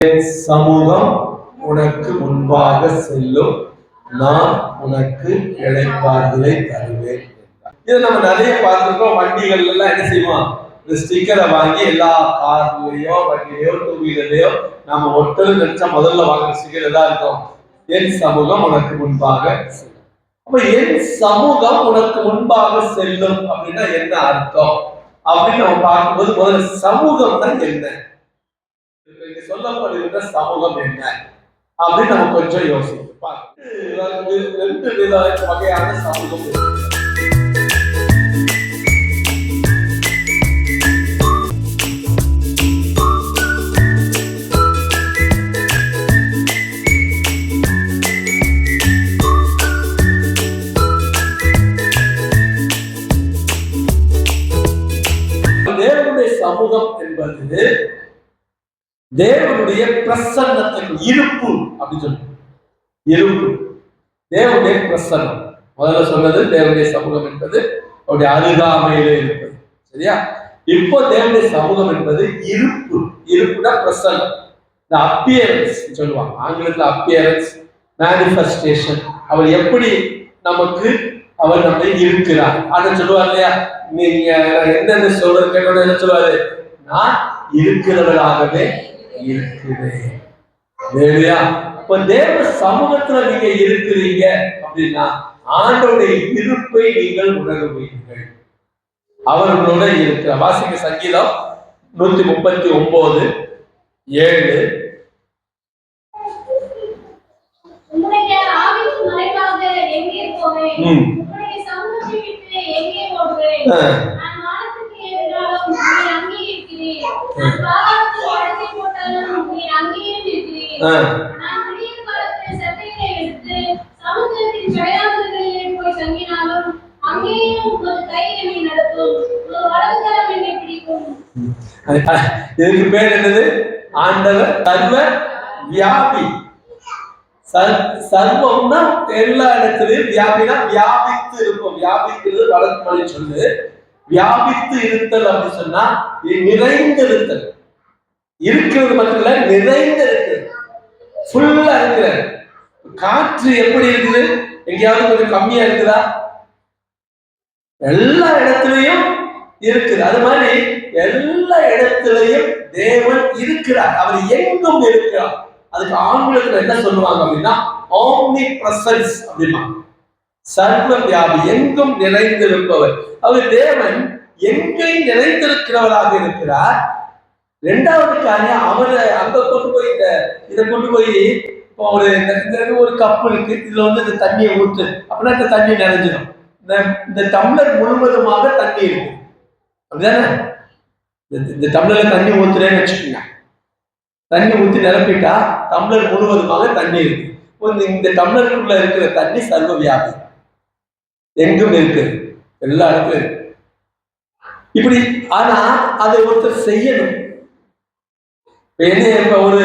சமூகம் உனக்கு முன்பாக செல்லும், நான் உனக்கு இளைப்பாறுதலை தருவேன். இதை நம்ம நிறைய பார்த்துருக்கோம். வண்டிகள் எல்லாம் என்ன செய்வோம், இந்த ஸ்டிக்கரை வாங்கி எல்லா கார்லயோ வண்டிலையோ டூ வீலர்லயோ நம்ம ஒருத்தர் நினைச்சா முதல்ல வாங்குற ஸ்டிக்கர் தான் இருக்கும், என் சமூகம் உனக்கு முன்பாக செல்லும். அப்ப என் சமூகம் உனக்கு முன்பாக செல்லும் அப்படின்னா என்ன அர்த்தம் அப்படின்னு நம்ம பார்க்கும்போது முதல்ல சமூகம் தான் என்ன, சொல்லப்படுகின்ற சமூகம் என்ன அப்படின்னு நம்ம கொஞ்சம் யோசிப்போம். ரெண்டு வகையான சமூகம் இருக்கு. தேவனுடைய சமூகம் என்பது தேவனுடைய பிரசன்னத்துக்கு இருப்பு அப்படின்னு சொல்லுங்க. இருப்பு தேவனுடைய பிரசன்னம். முதல்ல சொன்னது தேவனுடைய சமூகம் என்பது அவருடைய அருகாமையிலே இருப்பது. சரியா? இப்போ தேவனுடைய சமூகம் என்பது இருப்பு. இருப்புனா பிரசன்னம். இந்த அப்பியரன்ஸ் சொல்லுவாங்க ஆங்கிலத்தில். Appearance, manifestation. அவர் எப்படி நமக்கு அவர் நம்ம இருக்கிறார் அதை சொல்லுவார் இல்லையா? நீங்க என்னென்ன சொல்றது கேட்டோட என்ன சொல்லுவாரு, நான் இருக்கிறவராகவே இருக்கிறேன். இப்ப தேவ சமூகத்துல நீங்க இருக்கிறீங்க அப்படின்னா ஆண்டவருடைய இருப்பை நீங்கள் உணர்வீர்கள். அவர்களோட இருக்கிற வாசிக்க சங்கீதம் 139:7. இதுக்கு பேர் என்னது? ஆண்டவர் சர்வ வியாபி. சர்வம்னா எல்லா இடத்துலயும், வியாபினா வியாபித்து இருக்கும். வியாபிக்கிறது வடக்கு மொழி சொல்லு. வியாபித்து இருத்தல் அப்படின்னு சொன்னா நிறைந்து இருத்தல். இருக்கிறது மட்டும் இல்ல, நிறைந்து இருக்கிறது, ஃபுல்லா இருக்கிறது. காற்று எப்படி இருக்குது? எங்கேயாவது கொஞ்சம் கம்மியா இருக்குதா? எல்லா இடத்துலயும் இருக்குது. அது மாதிரி எல்லா இடத்துலயும் தேவன் இருக்கிறார். அவர் எங்கும் இருக்கிறார். அதுக்கு ஆங்கிலத்துல என்ன சொல்லுவாங்க அப்படின்னா ஆம்னி பிரசன்ஸ் அப்படின்னா சர்வ வியாபி, எங்கும் நிறைந்திருப்பவர். அவர் தேவன் எங்கேயும் நிறைந்திருக்கிறவராக இருக்கிறார். ரெண்டாவது காரியம், அவரை அங்க கொண்டு போய் இதை கொண்டு போய் இப்போ ஒரு கப்பு இருக்கு, இதுல இந்த தண்ணியை ஊற்று அப்படின்னா இந்த தண்ணி நிறைஞ்சிடும். இந்த டம்ளர் முழுவதுமாக தண்ணி இருக்கு, அப்படிதானே? இந்த டம்ளர்ல தண்ணி ஊத்துறேன்னு வச்சுக்கோங்க. தண்ணி ஊற்றி நிரப்பிட்டா டம்ளர் முழுவதுமாக தண்ணி இருக்கு. இந்த டம்ளருக்குள்ள இருக்கிற தண்ணி சர்வ வியாபி, எங்கும் இருக்கு, எல்லா இடத்துலயும் இருக்கு. இப்படி ஆனா அதை ஒருத்தர் செய்யணும். இப்ப ஒரு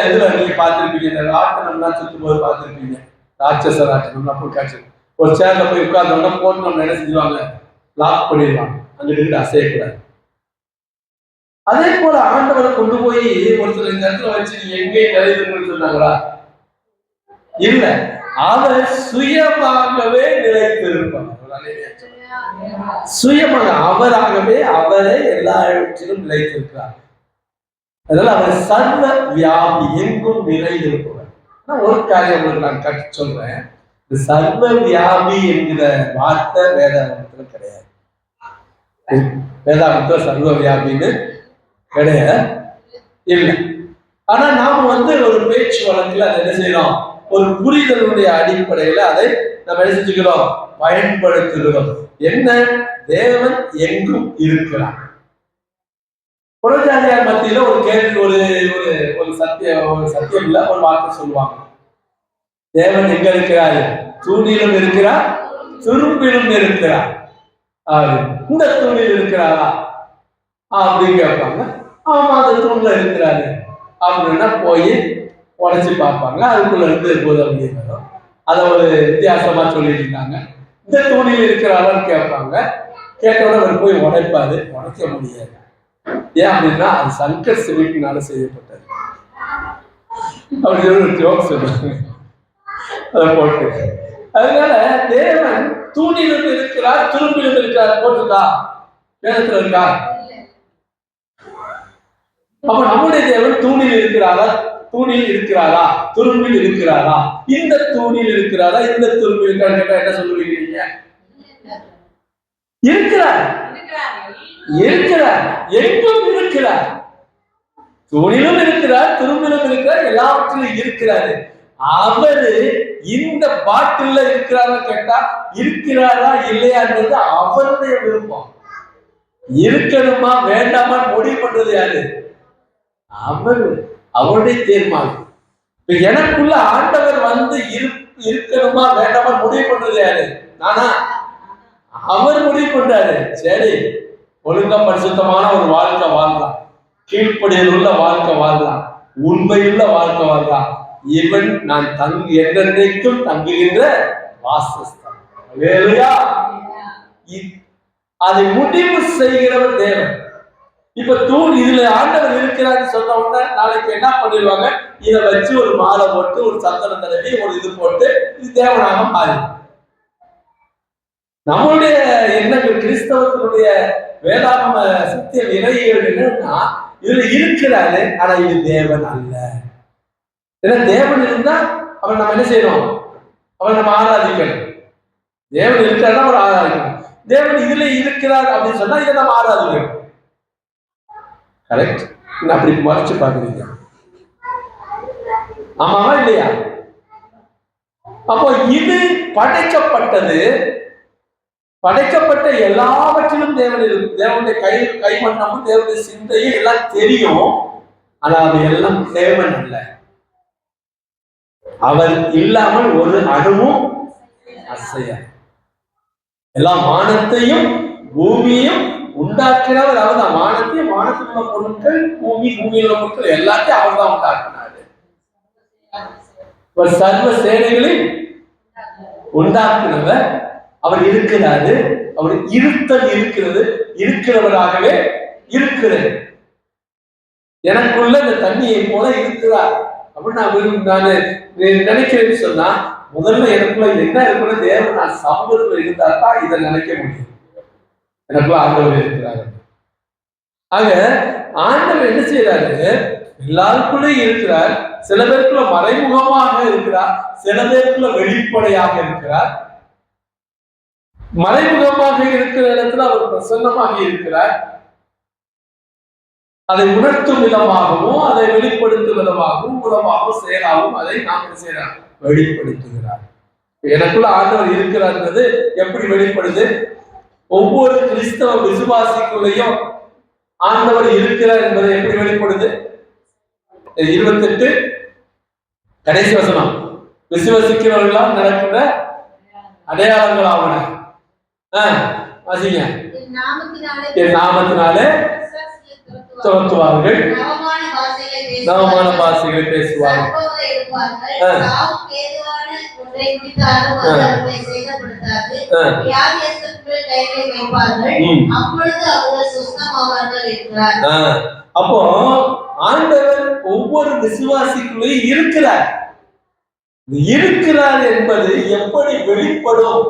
இதுல நீங்க பார்த்திருப்பீங்க, இந்த ராட்டனம்லாம் சுற்றும் போது பார்த்திருப்பீங்க, ராட்சச ராட்டனம்லாம் போய் காட்சி. ஒரு சேர்ல போய் உட்கார்ந்தோம்னா போட்டோம்னா என்ன செஞ்சுவாங்க, லாக் பண்ணிடுவாங்க, அங்கிட்டு அசையக்கூடாது. அதே போல ஆண்டவரை கொண்டு போய் ஒருத்தர் இந்த இடத்துல வச்சு நீங்க எங்கேயும் நிறைந்துன்னு சொன்னாங்களா? இல்ல, அவர் சுயமாகவே நிலைத்திருப்பார். சுயமாக அவராகவே அவரை எல்லா இடத்திலும் நிலைத்திருக்கிறார். அதனால அவர் சர்வ வியாபி, எங்கும் நிறைந்திருப்பவர். ஒரு காரியம் உங்களுக்கு நான் கற்று சொல்றேன். இந்த சர்வ வியாபி என்கிற வார்த்தை வேதாகமத்துல கிடையாது. வேதாகமத்துல சர்வ வியாபின்னு கிடையாது, இல்லை. ஆனா நாம ஒரு பேச்சு வழக்குல அதை என்ன செய்யறோம், ஒரு புரிதலுடைய அடிப்படையில அதை நம்ம என்ன செஞ்சுக்கிறோம், பயன்படுத்துகிறோம். என்ன? தேவன் எங்கும் இருக்கிறார். புறஜாதியார் மத்தியில ஒரு கேள்வி, ஒரு சத்தியம் இல்ல, ஒரு வார்த்தை சொல்லுவாங்க. தேவன் எங்க இருக்கிறார்? தூணிலும் இருக்கிறார், துரும்பிலும் இருக்கிறார். இந்த தூணில் இருக்கிறாரா அப்படின்னு கேட்பாங்க. ஆமா, அந்த தூண்ல இருக்கிறாரு அப்படின்னா போய் உடைச்சு பார்ப்பாங்க. அதுக்குள்ள இருந்து போது அப்படின்னு அதை ஒரு வித்தியாசமா சொல்லிட்டு இருந்தாங்க. இந்த தூணில் இருக்கிறாரான்னு கேட்பாங்க. கேட்டவுடனே அவர் போய் உடைப்பாரு, உடைக்க முடியாது. ஏன் அப்படின்னா அது சங்கர் சிமிட்டினால செய்யப்பட்டது. அப்படி ஒரு ஜோக் சொல்றாங்க அதை போட்டு. அதனால தேவன் தூணிலும் இருக்கிறார், துரும்பிலும் இருக்கிறார் போட்டுக்கா வேதத்துல இருக்கா? அப்ப நம்முடைய தேவன் தூணில் இருக்கிறாரா, தூணில் இருக்கிறாரா, துரும்பில் இருக்கிறாரா? இந்த தூணில் இருக்கிறாரா, இந்த துரும்பில் இருக்கிறார் கேட்டா என்ன சொல்லுவீங்க? இருக்கிறார், இருக்கிறார், எங்கும் இருக்கிறார். தூணிலும் இருக்கிறார், துரும்பிலும் இருக்கிறார், எல்லாவற்றிலும் இருக்கிறாரு. அவரு இந்த பாட்டில்ல இருக்கிறாரா கேட்டா இருக்கிறாரா இல்லையான்றது அவருடைய விருப்பம். இருக்கணுமா வேண்டாமா முடிவு பண்றது யாரு? அவரு, அவருடைய தீர்மானம். இப்ப எனக்குள்ள ஆண்டவர் வந்து இருக்கணுமா வேண்டாமா முடிவு பண்றது யாரு? நானா? அவர் முடிவு பண்றாரு. சரி, ஒழுங்கா பரிசுத்தமான ஒரு வாழ்க்கை வாழ்றான், கீழ்ப்படியில் உள்ள வாழ்க்கை வாழ்றான், உண்மையுள்ள வாழ்க்கை வாழ்றான். இவன் நான் என்றைக்கும் தங்குகின்ற வாசஸ்தலம். அதை முடிவு செய்கிறவர் தேவன். இப்ப தூண் இதுல ஆண்டவர் இருக்கிறான்னு சொன்ன உடனே நாளைக்கு என்ன பண்ணிடுவாங்க? இதை வச்சு ஒரு மாலை போட்டு ஒரு சந்தன தடவி ஒரு இது போட்டு இது தேவனாக மாறி. நம்மளுடைய எண்ணங்கள், கிறிஸ்தவத்தினுடைய வேதாகம சத்திய இறைகள் என்னன்னா இதுல இருக்கிறாரு, ஆனா இது தேவன் அல்ல. ஏன்னா தேவன் இருந்தா அவன் நம்ம என்ன செய்யணும்? அவன் நம்ம ஆராதிக்கணும். தேவன் இருக்கிறாருன்னா அவர் ஆராதிக்கணும். தேவன் இதுல இருக்கிறார் அப்படின்னு சொன்னா இதை நம்ம ஆராதிக்கணும். கரெக்ட்? அப்படி மறைச்சு பாக்குறீங்க, ஆமாவா இல்லையா? அப்போ இது படைக்கப்பட்டது, படைக்கப்பட்ட எல்லாவற்றிலும் தேவன் இருக்கு. தேவனுடைய கைமண்ணமும் தேவனுடைய சிந்தையும் எல்லாம் தெரியும். ஆனா அது எல்லாம் தேவன் அல்ல. அவர் இல்லாமல் ஒரு அணுவும் அசைய. எல்லா வானத்தையும் பூமியையும் உண்டாக்கினவர் அவர் தான். வானத்தையும் வானத்தில் உள்ள பொருட்கள், பூமியில் உள்ள பொருட்கள் எல்லாத்தையும் அவர் தான் உண்டாக்கினாரு. சர்வ சேனைகளையும் உண்டாக்குனவர் அவர் இருக்கிறாரு. அவர் இருத்தல் இருக்கிறது, இருக்கிறவராகவே இருக்கிறது. எனக்குள்ள இந்த தண்ணியை போல இருக்கிறார் அப்படின்னு நான் நினைக்கிறேன்னு சொன்னா முதல்ல எனக்குள்ள என்ன இருக்குன்னு தேவன் நான் சமூகத்துல இருந்தால்தான் இதை நினைக்க முடியும். எனக்குள்ள ஆண்டவர் இருக்கிறாரு. ஆக ஆண்டவர் என்ன செய்யறாரு? எல்லாருக்குள்ளயும் இருக்கிறார். சில பேருக்குள்ள மறைமுகமாக இருக்கிறார், சில பேருக்குள்ள வெளிப்படையாக இருக்கிறார். மறைமுகமாக இருக்கிற இடத்துல அவர் பிரசன்னமாக இருக்கிறார். அதை உணர்த்தும் விதமாகவும் அதை வெளிப்படுத்தும் விதமாகவும் மூலமாகவும் செயலாகவும் அதை நாம் செய்யறார், வெளிப்படுத்துகிறார். எனக்குள்ள ஆண்டவர் இருக்கிறார்ன்றது எப்படி வெளிப்படுது? ஒவ்வொரு கிறிஸ்தவ விசுவாசிக்குள்ளேயும் ஆண்டவர் இருக்கிறார் என்பதை எப்படி வெளிப்படுது? 28 கடைசி வசனம், விசுவாசிக்கிறவர்களால் நடக்கிற அடையாளங்கள் ஆவன. வாசிங்க. என் நாமத்தினாலே துரத்துவார்கள், நவமான பாஷைகளை பேசுவார்கள், அப்போ ஆண்டவர் ஒவ்வொரு விசுவாசிக்குள்ளேயும் இருக்கிறார். இருக்கிறார் என்பது எப்படி வெளிப்படும்?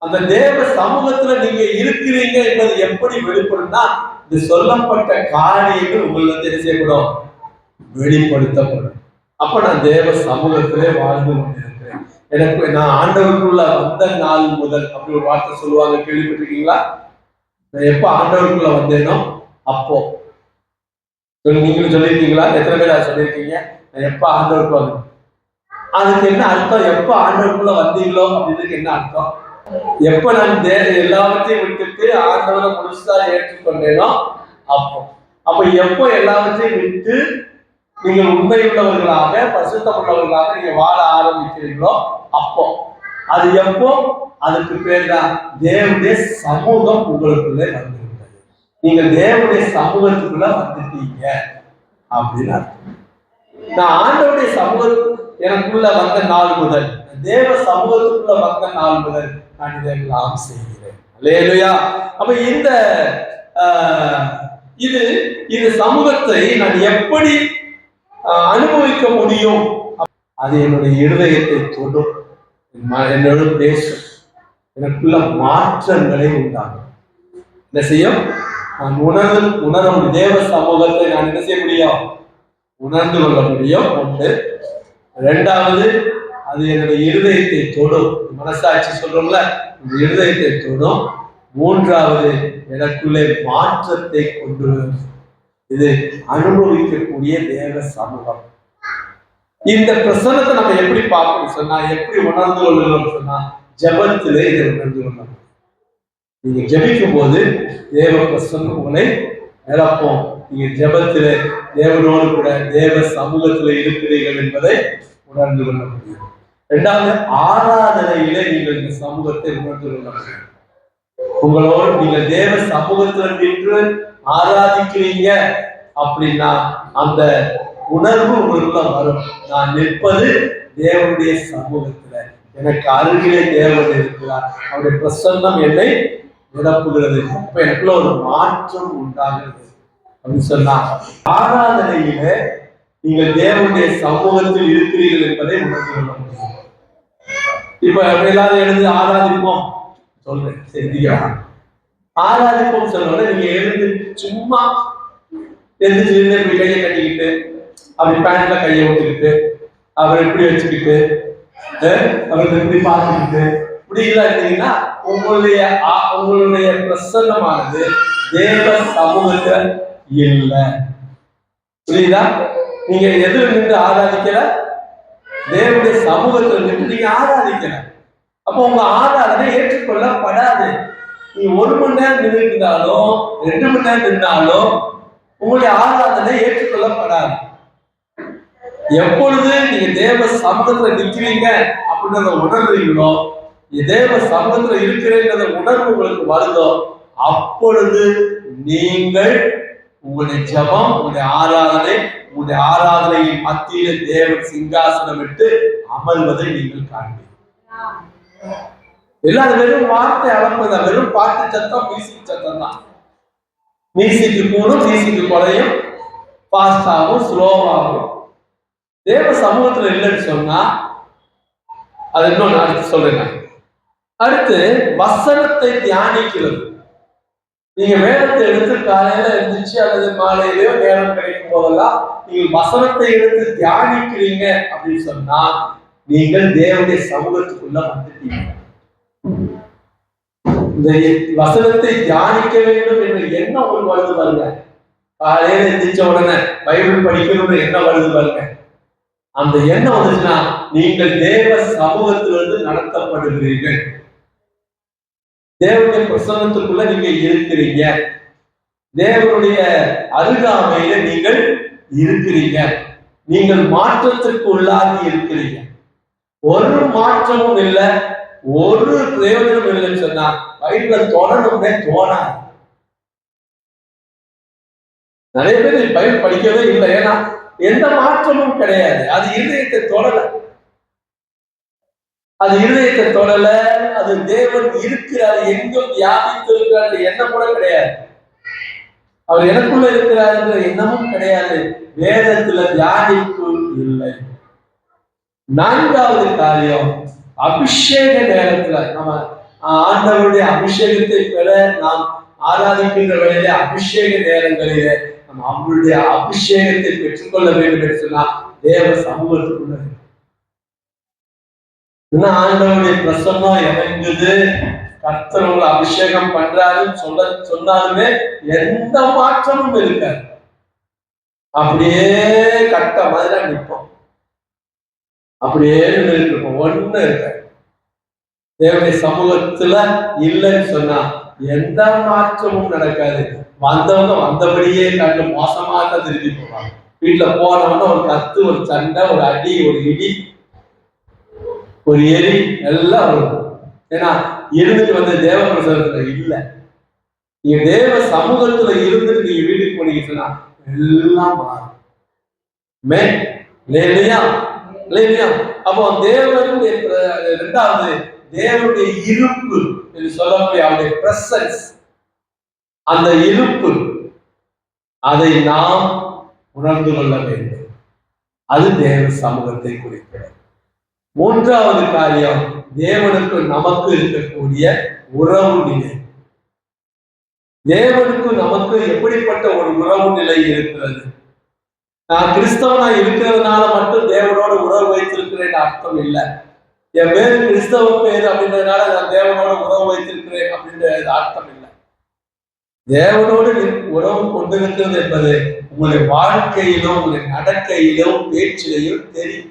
அந்த தேவ சமூகத்துல நீங்க இருக்கிறீங்க என்பது எப்படி வெளிப்படும்னா இது சொல்லப்பட்ட காரியங்கள் உங்களுக்கு என்ன செய்யப்படும்? வெளிப்படுத்தப்படும். அப்ப நான் தேவ சமூகத்திலே வாழ்ந்து கொண்டிருக்கிறேன். எனக்கு நான் ஆண்டவருக்குள்ள வந்த நாள் முதல் அப்படி ஒரு வார்த்தை சொல்லுவாங்க, கேள்விப்பட்டிருக்கீங்களா? நான் எப்ப ஆண்டவருக்குள்ள வந்தேனோ அப்போ நீங்களும் சொல்லியிருக்கீங்களா? எத்தனை பேர் அதை சொல்லியிருக்கீங்க? நான் எப்ப ஆண்டவருக்குள்ள வந்தேன். அதுக்கு என்ன அர்த்தம்? எப்ப ஆண்டவருக்குள்ள வந்தீங்களோ அப்படின்றதுக்கு என்ன அர்த்தம்? எப்ப நான் எல்லாவற்றையும் விட்டுட்டு ஆண்டவரை முழுசா ஏற்றுக்கொண்டேனோ அப்போ. அப்ப எப்போ எல்லாவற்றையும் விட்டு நீங்கள் உண்மையுள்ளவர்களாக பரிசுத்தம் உள்ளவர்களாக நீங்க வாழ ஆரம்பிக்கிறீங்களோ அப்போ. அது எப்போ? அதுக்கு பேர் தான் தேவனுடைய சமூகம் உங்களுக்குள்ளே வந்துவிட்டது. நீங்க தேவனுடைய சமூகத்துக்குள்ள வந்துட்டீங்க அப்படின்னு அர்த்தம். நான் ஆண்டவருடைய சமூகத்துக்கு எனக்குள்ள வந்த நாள் முதல், தேவ சமூகத்துக்குள்ள வந்த நாள் முதல் நான் இதெல்லாம் செய்கிறேன். அல்லேலூயா. அப்ப இந்த இது இந்த சமூகத்தை நான் எப்படி அனுபவிக்க முடியும்? அது என்னுடைய இருதயத்தை தொடும், என்னோட பேசும், எனக்குள்ள மாற்றங்களை உண்டாகும். என்ன செய்யும்? நான் உணர தேவ சமூகத்தை நான் என்ன செய்ய முடியும்? உணர்ந்து கொள்ள முடியும். ஒன்று. இரண்டாவது, அது என்னுடைய இருதயத்தை தொடும். மனசாட்சி சொல்றோம்ல, இந்த இருதயத்தை தொடும். மூன்றாவது, எனக்குள்ளே மாற்றத்தை கொண்டு வரும். இது அனுபவிக்கக்கூடிய தேவ சமூகம். இந்த பிரசன்னத்தை நம்ம எப்படி பார்க்கணும் சொன்னா, எப்படி உணர்ந்து கொள்ளணும் சொன்னா, ஜபத்திலே இதை உணர்ந்து கொள்ளணும். நீங்க ஜபிக்கும் போது தேவ பிரசன்னம் உங்களை நிரப்போம். நீங்க ஜபத்திலே தேவனோடு கூட தேவ சமூகத்தில் இருக்கிறீர்கள் என்பதை உணர்ந்து கொள்ள முடியும். இரண்டாவது, ஆராதனையிலே நீங்கள் இந்த சமூகத்தை உணர்ந்து கொள்ள முடியும். உங்களோடு நீங்கள் தேவ சமூகத்தில் நின்று ஆராதிக்கிறீங்க அப்படின்னா அந்த உணர்வு உங்களுக்குள்ள வரும். நான் நிற்பது தேவனுடைய சமூகத்துல, எனக்கு அருகிலே தேவன் இருக்கிறார், அவருடைய பிரசன்னம் என்னை நிரப்புகிறது, அப்ப எனக்குள்ள ஒரு மாற்றம் உண்டாகிறது அப்படின்னு சொன்னா, ஆராதனையில நீங்கள் தேவனுடைய சமூகத்தில் இருக்கிறீர்கள் என்பதை உணர்ந்து கொள்ள முடியும். இப்ப எல்லாரும் எழுந்து ஆராதிப்போம் சொல்றேன், சரியா? ஆராதிப்போம் சொல்றோட நீங்க எழுந்து சும்மா எழுந்து இப்படி கையை கட்டிக்கிட்டு, அப்படி பேண்ட்ல கையை விட்டுக்கிட்டு, அவரை இப்படி வச்சுக்கிட்டு, அவரை இப்படி பார்த்துக்கிட்டு இப்படி எல்லாம் இருந்தீங்கன்னா உங்களுடைய பிரசன்னமானது தேவ சமூகத்துல இல்லை. புரியுதா? நீங்க எதிர நின்று ஆராதிக்கல, தேவனுடைய சமூகத்தில் நின்று நீங்க ஆராதிக்கல. அப்போ உங்க ஆராதனை ஏற்றுக்கொள்ளப்படாது. நீ 1 மணி நேரம் நின்று இருந்தாலும் 2 மணி நேரம் நின்றாலும் உங்களுடைய ஆராதனை ஏற்றுக்கொள்ளப்படாது. எப்பொழுது நீங்க தேவ சமூகத்துல நிற்கிறீங்க அப்படின்றத உணர்றீங்களோ, தேவ சமூகத்துல இருக்கிறேன்றத உணர்வு உங்களுக்கு வருதோ, அப்பொழுது நீங்கள் உங்களுடைய ஜபம், உங்களுடைய ஆராதனையின் மத்தியில் தேவன் சிங்காசனம் விட்டு அமர்வதை நீங்கள் காண்பீர்கள். எல்லாம் வெறும் வார்த்தை அளப்பதா, வெறும் பாட்டு சத்தம், மியூசிக் சத்தம் தான். மியூசிக்கு கூடும், மியூசிக்கு குறையும், ஃபாஸ்டாகவும் ஸ்லோவாகும். தேவ சமூகத்துல இல்லைன்னு சொன்னா அது இன்னொன்று அடுத்து சொல்றேன். அடுத்து வசனத்தை தியானிக்கிறது. நீங்க வேதத்தை எடுத்து காலையில எழுந்திருச்சு அல்லது மாலையிலயோ நேரம் கிடைக்கும் போதெல்லாம் நீங்க வசனத்தை எடுத்து தியானிக்கிறீங்க அப்படின்னு சொன்னா நீங்கள் தேவனுடைய சமூகத்துக்குள்ள வந்துட்டீங்க. இந்த வசனத்தை தியானிக்க வேண்டும் என்ற எண்ணம் உங்களுக்கு வருது பாருங்க. காலையில எழுந்திரிச்ச உடனே பைபிள் படிக்கணும்னு எண்ணம் வருது பாருங்க. அந்த எண்ணம் வந்துச்சுன்னா நீங்கள் தேவ சமூகத்திலிருந்து நடத்தப்படுகிறீர்கள். தேவனுடைய பிரசன்னத்துக்குள்ள நீங்க இருக்கிறீங்க. தேவனுடைய அருகாமையில நீங்கள் இருக்கிறீங்க. நீங்கள் மாற்றத்திற்கு உள்ளாகி இருக்கிறீங்க. ஒரு மாற்றமும் இல்லை, ஒரு பிரயோஜனம் இல்லைன்னு சொன்னா பைபிள தொடரணும்னே தோணாது. நிறைய பேர் பைபிள் படிக்கவே இல்லை, ஏன்னா எந்த மாற்றமும் கிடையாது. அது இருதயத்தை தொடல, அது இருதயத்தை தொடல. அது தேவன் இருக்கிறார், எங்கும் வியாபித்திருக்கிறார் எண்ணம் கூட கிடையாது. அவர் எனக்குள்ள இருக்கிறார் என்ற எண்ணமும் கிடையாது. வேதத்துல தியானிப்பு இல்லை. 4வது காரியம், அபிஷேக நேரத்துல நம்ம ஆண்டவருடைய அபிஷேகத்தை பெற நாம் ஆராதிக்கின்ற வேளையிலே அபிஷேக நேரங்களிலே நம்ம அவருடைய அபிஷேகத்தை பெற்றுக்கொள்ள வேண்டும் என்று சொன்னா தேவ சமூகத்துக்குள்ள ஆண்டவருடைய பிரசன்னம் இறங்குது, கர்த்தர் உங்களை அபிஷேகம் பண்றாருன்னு சொன்னாலுமே எந்த மாற்றமும் இருக்காது. அப்படியே கட்ட மாதிரி நிற்போம், அப்படியே இருப்போம், ஒண்ணு இருக்க. தேவனுடைய சமூகத்துல இல்லைன்னு சொன்னா எந்த மாற்றமும் நடக்காது. வந்தவங்க வந்தபடியே கண்டு மோசமாக திருப்பி போவாங்க. வீட்டுல போனவங்க ஒரு கத்து, ஒரு சண்டை, ஒரு அடி, ஒரு இடி, ஒரு எரி எல்லாம் வரும். ஏன்னா இருந்துட்டு வந்த தேவ பிரசனத்துல இல்லை. நீங்க தேவ சமூகத்துல இருந்துட்டு நீங்க வீட்டுக்கு போனீங்கன்னா எல்லாம் மாறும். அப்போ தேவனுடைய 2வது தேவனுடைய இருப்பு என்று சொல்லக்கூடிய அவருடைய பிரசன்ஸ், அந்த இருப்பு அதை நாம் உணர்ந்து கொள்ள வேண்டும். அது தேவ சமூகத்தை குறிக்கிறது. மூன்றாவது காரியம், தேவனுக்கு நமக்கு இருக்கக்கூடிய உறவு நிலை. தேவனுக்கு நமக்கு எப்படிப்பட்ட ஒரு உறவு நிலை இருக்கிறது? நான் கிறிஸ்தவனா இருக்கிறதுனால மட்டும் தேவனோட உறவு வைத்திருக்கிறேன் அர்த்தம் இல்லை. என் பேரு கிறிஸ்தவ பேரு அப்படின்றதுனால நான் தேவனோட உறவு வைத்திருக்கிறேன் அப்படின்ற அர்த்தம் இல்லை. தேவனோடு உறவு கொண்டிருக்கிறது என்பது உங்களுடைய வாழ்க்கையிலும் உங்களுடைய நடக்கையிலும் பேச்சிலையும் தெரியும்.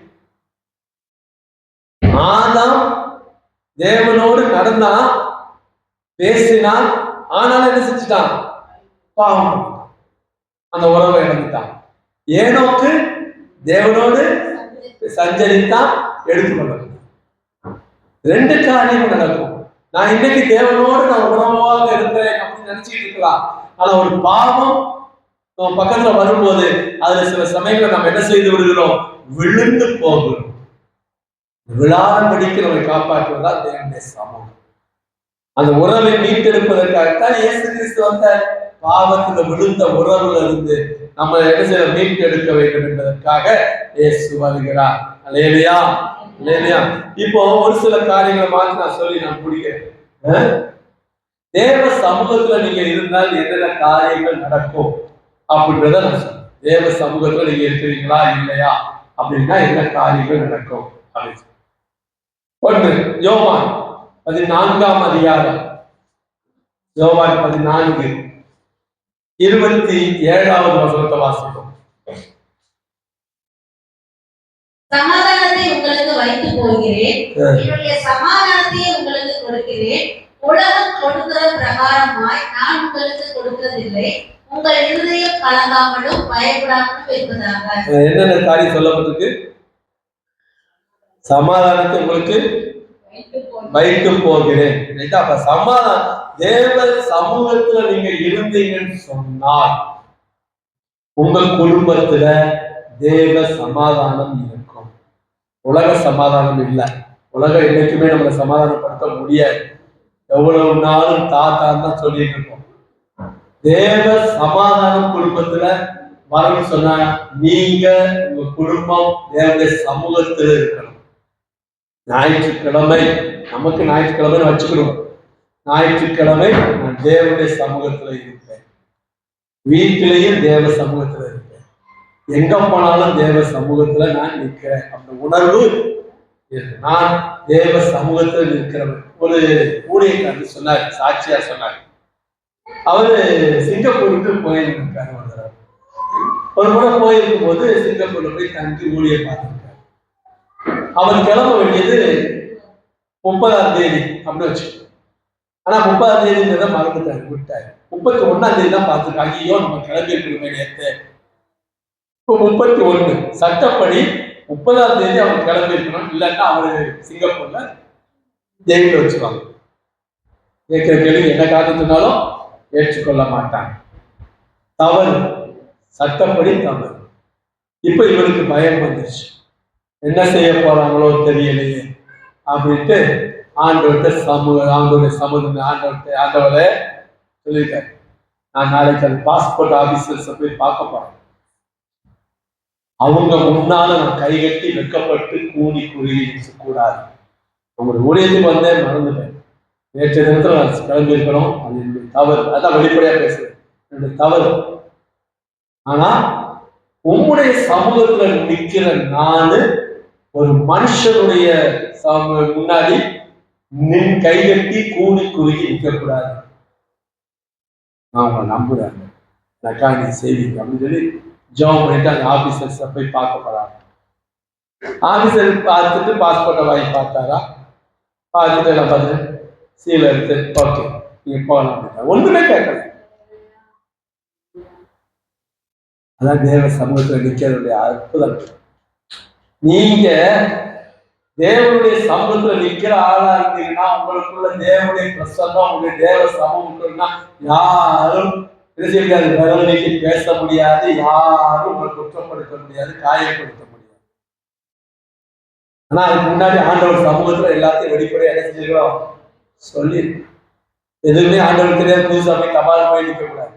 ஆதாம் தேவனோடு நடந்தா பேசினான், ஆனாலும் என்ன செஞ்சுட்டான்? பாவம், அந்த உறவை இழந்துட்டான். ஏனோக்கு தேவனோடு சஞ்சரித்தான், எடுத்துக்கொள்ள. ரெண்டு காரியம் நடக்கும். நான் இன்னைக்கு தேவனோடு நான் உறவாக இருக்கிறேன் அப்படின்னு நினைச்சிட்டு இருக்கலாம். ஆனா ஒரு பாவம் நம்ம பக்கத்துல வரும்போது அதுல சில சமயங்களை நம்ம என்ன செய்து விடுகிறோம்? விழுந்து போகிறோம். விழாதபடிக்கு நம்மை காப்பாற்றுவதா தேவனுடைய சமூகம். அந்த உறவை மீட்டெடுப்பதற்காகத்தான் இயேசு கிறிஸ்து வந்த பாவத்துல விழுந்த உறவுல இருந்து நம்ம என்ன செய்ய மீட்டெடுக்க வேண்டும் என்பதற்காக இயேசு வருகிறார். அல்லேலூயா, அல்லேலூயா. இப்போ ஒரு சில காரியங்களை மாற்றி நான் சொல்லி நான் முடிக்கிறேன். தேவ சமூகத்துல நீங்க இருந்தால் என்னென்ன காரியங்கள் நடக்கும் அப்படின்றத நான் சொல்றேன். தேவ சமூகத்துல நீங்க இருக்கிறீங்களா இல்லையா அப்படின்னா என்ன காரியங்கள் நடக்கும் அப்படின்னு. ஒன்று, யோவான் 14ஆம் அதிகாரம், யோவான் 14:27 வசனத்தை வாசிப்போம். சமாதானத்தை உங்களுக்கு வைத்து போகிறேன், என்னுடைய சமாதானத்தை உங்களுக்கு கொடுக்கிறேன். உலகம் கொடுக்கிற பிரகாரமாய் நான் உங்களுக்கு கொடுக்கிறதில்லை. உங்கள் இருதயம் கலங்காமலும் பயப்படாமலும் இருப்பதாக. என்னென்ன காரியம் சொல்லப்பட்டிருக்கு? சமாதானத்தை உங்களுக்கு வைத்து போகிறேன். அப்ப சமாதானம், தேவ சமூகத்துல நீங்க இருந்தீங்கன்னு சொன்னால் உங்க குடும்பத்துல தேவ சமாதானம் இருக்கும். உலக சமாதானம் இல்லை. உலகம் என்னைக்குமே நம்மளை சமாதானப்படுத்த முடியாது. எவ்வளவு நாளும் தாத்தான்னு தான் சொல்லிட்டு இருக்கோம். தேவ சமாதானம் குடும்பத்துல வரணும்னு சொன்னா நீங்க உங்க குடும்பம் தேவனுடைய சமூகத்துல இருக்கணும். ஞாயிற்றுக்கிழமை நமக்கு ஞாயிற்றுக்கிழமை வச்சுக்கணும். ஞாயிற்றுக்கிழமை நான் தேவனுடைய சமூகத்துல இருப்பேன். வீட்டிலேயும் தேவ சமூகத்துல இருப்பேன். எங்க போனாலும் தேவ சமூகத்துல நான் நிற்கிறேன். அந்த உணர்வு நான் தேவ சமூகத்தில் இருக்கிறவன். ஒரு ஊழியக்காரர் சொன்னார், சாட்சியா சொன்னார். அவரு சிங்கப்பூருக்கு போயிருக்காரு. ஒரு முறை போயிருக்கும் போது சிங்கப்பூர்ல போய் தங்கி ஊழியர் பார்த்திருக்காரு. அவர் கிளம்ப வேண்டியது 30ஆம் தேதி அப்படின்னு வச்சு. ஆனா 30ஆம் தேதின்றத மறந்துட்டாரு, விட்டாரு. 31ஆம் தேதி தான் பார்த்துருக்காங்க. ஐயோ நம்ம கிளம்பி இருக்கணுமே நேற்று. இப்போ 31 சட்டப்படி 30ஆம் தேதி அவங்க கிளம்பி இருக்கணும். இல்லைன்னா அவரு சிங்கப்பூர்ல ஜெயில வச்சுருவாங்க. கேட்கிற கேள்வி என்ன காரணத்தினாலும் ஏற்றுக்கொள்ள மாட்டாங்க. தவறு, சட்டப்படி தவறு. இப்ப இவருக்கு பயம் வந்துருச்சு. என்ன செய்ய போறாங்களோ தெரியலையே அப்படின்ட்டு ஆண்டவர்கிட்ட ஆண்டவருடைய சமூகம் ஆண்டவரை சொல்லியிருக்காரு, நான் நாளைக்கு அந்த பாஸ்போர்ட் ஆபீசர்ஸை போய் பார்க்க போறேன். அவங்க முன்னால நான் கைகட்டி வெட்கப்பட்டு கூடி குறுகி கூடாது. உங்களுடைய ஊழியத்துக்கு வந்தேன், மறந்துட்டேன். நேற்று தினத்துல நான் கிளம்பி இருக்கணும். அது என்னுடைய தவறு. அதான் வெளிப்படையா பேசுறேன், என்னுடைய தவறு. ஆனா உங்களுடைய சமூகத்துல நிற்கிற நானு ஒரு மனுஷனுடைய முன்னாடி நின் கைகட்டி கூடி குறுகி நிற்கக்கூடாது. நான் உங்களை நம்புறேன், நீ செய்வீங்க அப்படின்னு சொல்லி ஜாப் பண்ணிட்டு அந்த ஆபீசர்ஸை போய் பார்க்க போறாங்க. ஆபீசர் பார்த்துட்டு பாஸ்போர்ட்டை வாங்கி பார்த்தாரா, பார்த்துட்டு எல்லாம் பார்த்து சீலை எடுத்து ஓகே நீங்க போகலாம் அப்படின்னா ஒண்ணுமே கேட்கல. அதான் தேவ சமூகத்தில் நிற்கிறதுடைய அற்புதம். நீங்க தேவனுடைய சமூகத்துல நிற்கிற ஆளா இருந்தீங்கன்னா உங்களுக்குள்ள தேவனுடைய பிரசன்னம், உங்களுடைய தேவ சமூகம்னா யாரும் நீக்கி பேச முடியாது, யாரும் உங்களை குற்றப்படுத்த முடியாது, காயப்படுத்த முடியாது. ஆனா அதுக்கு முன்னாடி ஆண்டவர் சமூகத்துல எல்லாத்தையும் வெளிப்படையா என்ன செஞ்சிருக்கிறோம் சொல்லி, எதுவுமே ஆண்டவர் தெரியாது புதுசா போய் தபால் போய் நிற்க கூடாது.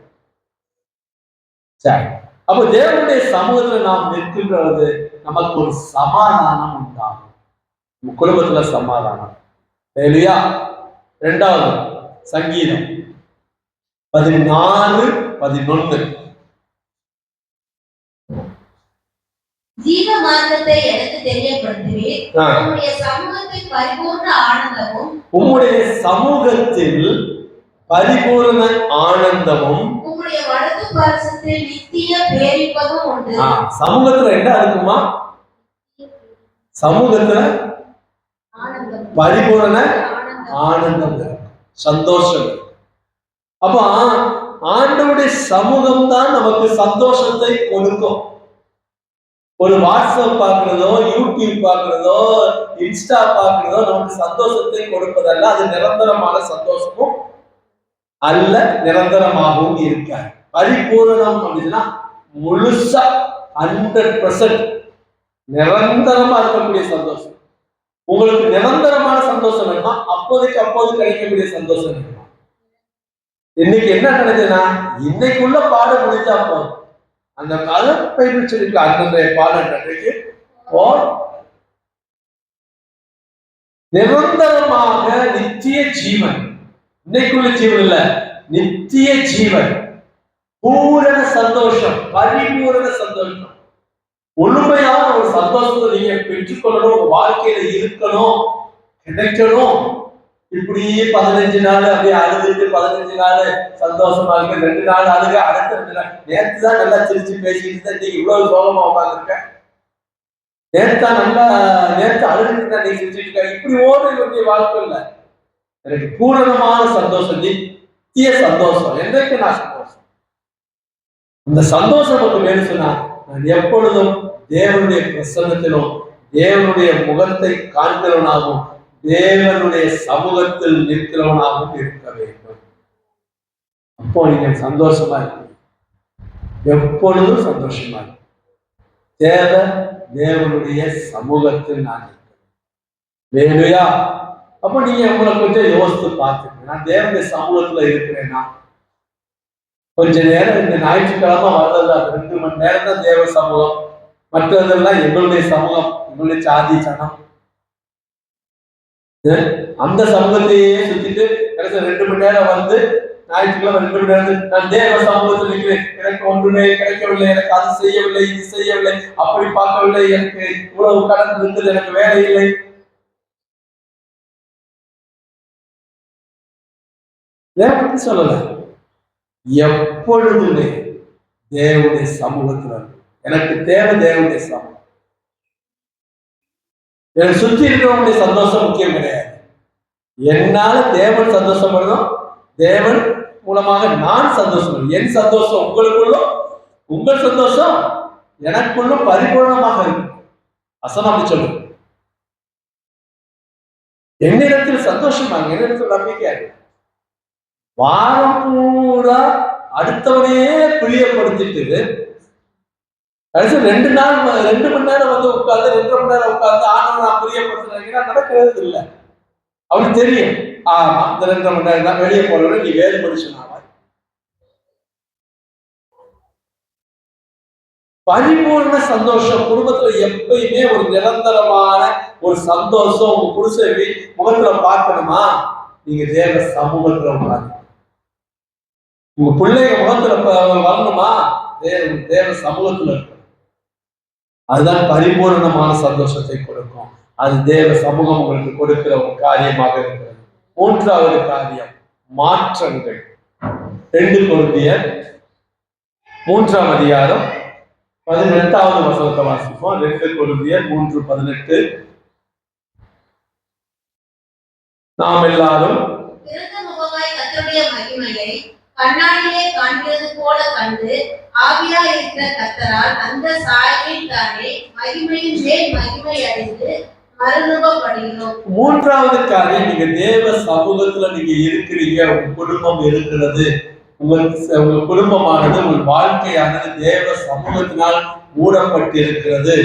சரி, அப்போ தேவனுடைய சமூகத்துல நாம் நிற்கின்றது நமக்கு ஒரு சமாதானம் உண்டாகும். நம்ம குடும்பத்துல சமாதானம் இல்லையா? இரண்டாவது சங்கீதம் 14:11. ஜீவ மார்க்கத்தை எனக்கு தெரியப்படுத்துவீர். உம்முடைய சமூகத்தில் பரிபூர்ண ஆனந்தமும் உம்முடைய சமூகத்தில் பரிபூர்ண ஆனந்தமும் உம்முடைய வலது பார்சத்தில் நித்திய பேரின்பமும் உண்டு. சமூகத்துல என்ன இருக்குமா? சமூகத்துல பரிபூர்ண ஆனந்தம், சந்தோஷம். அப்ப ஆண்டவருடைய சமூகம் தான் நமக்கு சந்தோஷத்தை கொடுக்கும். ஒரு வாட்ஸ்அப் பார்க்கிறதோ, யூடியூப் பார்க்கிறதோ, இன்ஸ்டா பார்க்கிறதோ நமக்கு சந்தோஷத்தை கொடுப்பதல்ல. அது நிரந்தரமான சந்தோஷமும் அல்ல, நிரந்தரமாகவும் இருக்காது. பரிபூரணம் அப்படின்னா முழுசா 100% நிரந்தரமா இருக்கக்கூடிய சந்தோஷம். உங்களுக்கு நிரந்தரமான சந்தோஷம் வேணுமா? அப்போதைக்கு அப்போது கிடைக்கக்கூடிய சந்தோஷம் வேணுமா? இன்னைக்கு என்ன நடக்குதுன்னா, இன்னைக்குள்ள பாடம் முடிஞ்சா போதும். அந்த கால பயிற்சி இருக்கு, அன்றைய பாடம் அன்றைக்கு நிரந்தரமாக நித்திய ஜீவன். இன்னைக்குள்ள ஜீவன் இல்ல, நித்திய ஜீவன், பூரண சந்தோஷம், பரிபூரண சந்தோஷம், முழுமையான ஒரு சந்தோஷத்தை நீங்க பெற்றுக்கொள்ளணும். உங்க வாழ்க்கையில இருக்கணும், கிடைக்கணும். இப்படி 15 நாள் அப்படியே அழுதுட்டு 15 நாள் சந்தோஷமா இருக்கு, 2 நாள் அழுக, அடுத்த 2 நாள் நேற்று தான் நல்லா சிரிச்சு பேசிட்டு தான் இன்னைக்கு இவ்வளவு சோகமா உட்காந்துருக்கேன். நேற்று அழுதுட்டு நீ சிரிச்சுட்டு இருக்க. இப்படி ஓட வேண்டிய வாழ்க்கை இல்லை. எனக்கு பூரணமான சந்தோஷம், நித்திய சந்தோஷம். என்றைக்கு நான் சந்தோஷம். இந்த சந்தோஷம் நமக்கு வேணும் சொன்னா நான் எப்பொழுதும் தேவனுடைய பிரசன்னத்திலும் தேவனுடைய முகத்தை காண்கிறவனாகவும் தேவனுடைய சமூகத்தில் நிற்கிறவனாகவும் இருக்க வேண்டும். அப்போ நீங்க சந்தோஷமா இருக்கணும், எப்பொழுதும் சந்தோஷமா இருக்கும். தேவனுடைய சமூகத்தில் நான் இருக்கிறேன் வேலையா. அப்போ நீங்க உங்களை கொஞ்சம் யோசித்து பார்த்துக்கணும். நான் தேவனுடைய சமூகத்துல இருக்கிறேன்னா கொஞ்ச நேரம் இந்த ஞாயிற்றுக்கிழமை வர்றதா 2 மணி நேரம் தான் தேவ சமூகம். மற்றதெல்லாம் எங்களுடைய சமூகம், எங்களுடைய சாதி சனம். அந்த சமூகத்தையே சுத்திட்டு கடைசி 2 மணி நேரம் வந்து ஞாயிற்றுக்கிழமை 2 மணி நேரம் நான் தேவ சமூகத்தில் இருக்கிறேன். எனக்கு ஒன்றுமே கிடைக்கவில்லை, எனக்கு அது செய்யவில்லை, இது செய்யவில்லை, அப்படி பார்க்கவில்லை, எனக்கு இவ்வளவு கடன் இருந்தது, எனக்கு வேலை இல்லை. தேவனுக்கு சொல்லல, எப்பொழுதுமே தேவனுடைய சமூகத்தில் எனக்கு தேவை. தேவனுடைய சமூகம் எனக்கு சுற்றி இருக்கிறவங்களுடைய சந்தோஷம் முக்கியம் கிடையாது. என்னால தேவன் சந்தோஷப்படணும், தேவன் மூலமாக நான் சந்தோஷம். என் சந்தோஷம் உங்களுக்குள்ளும், உங்கள் சந்தோஷம் எனக்குள்ளும் பரிபூர்ணமாக இருக்கும். அசனம் அப்படி சொல்லுங்க. என்னிடத்தில் சந்தோஷமாங்க, என்னிடத்தில் நம்பிக்கையாக வாரம் பூரா அடுத்தவனையே பிரியப்படுத்திட்டு கடைசி 2 மணி நேரம் வந்து உட்கார்ந்து 2 மணி நேரம் உட்கார்ந்து ஆனவன் நான் பிரியப்படுத்தினா நடக்கிறது இல்லை. அவனுக்கு தெரியும், ஆமா இந்த 2 மணி நேரம் தான் வெளியே போறவங்க நீ வேறு மனுஷனாவா. பரிபூர்ண சந்தோஷம் குடும்பத்துல எப்பயுமே ஒரு நிரந்தரமான ஒரு சந்தோஷம் உங்க புருஷன் முகத்துல பார்க்கணுமா? நீங்க தேவ சமூகத்துல உட்காந்து உங்க பிள்ளைங்க முகத்துல வரணுமா? தேவ சமூகத்துல இருக்கணும். அதுதான் பரிபூர்ணமான சந்தோஷத்தை கொடுக்கும். அது தேவ சமூகம் உங்களுக்கு கொடுக்கிற ஒரு காரியமாக இருக்கிறது. 3வது காரியம் மாற்றங்கள். 2 கொரிந்தியர் 3ஆம் அதிகாரம் 18வது வசனத்தை வாசிப்போம். 2 கொரிந்தியர் 3:18. நாம் எல்லாரும் கர்த்தருடைய மகிமையை கண்ணாடியை காண்கிறது போல கண்டு ஆவியாய் இருக்கிற கர்த்தரால் அந்த சாயலில் தானே மகிமையின் மேல் மகிமை அடைந்து மறுரூபப்படுகிறோம். 3வது காரியம், நீங்க தேவ சமூகத்துல நீங்க இருக்கிறீங்க, உங்க குடும்பம் இருக்கிறது. உங்க குடும்பமானது, உங்கள் வாழ்க்கையானது தேவ சமூகத்தினால் மூடப்பட்டிருக்கிறது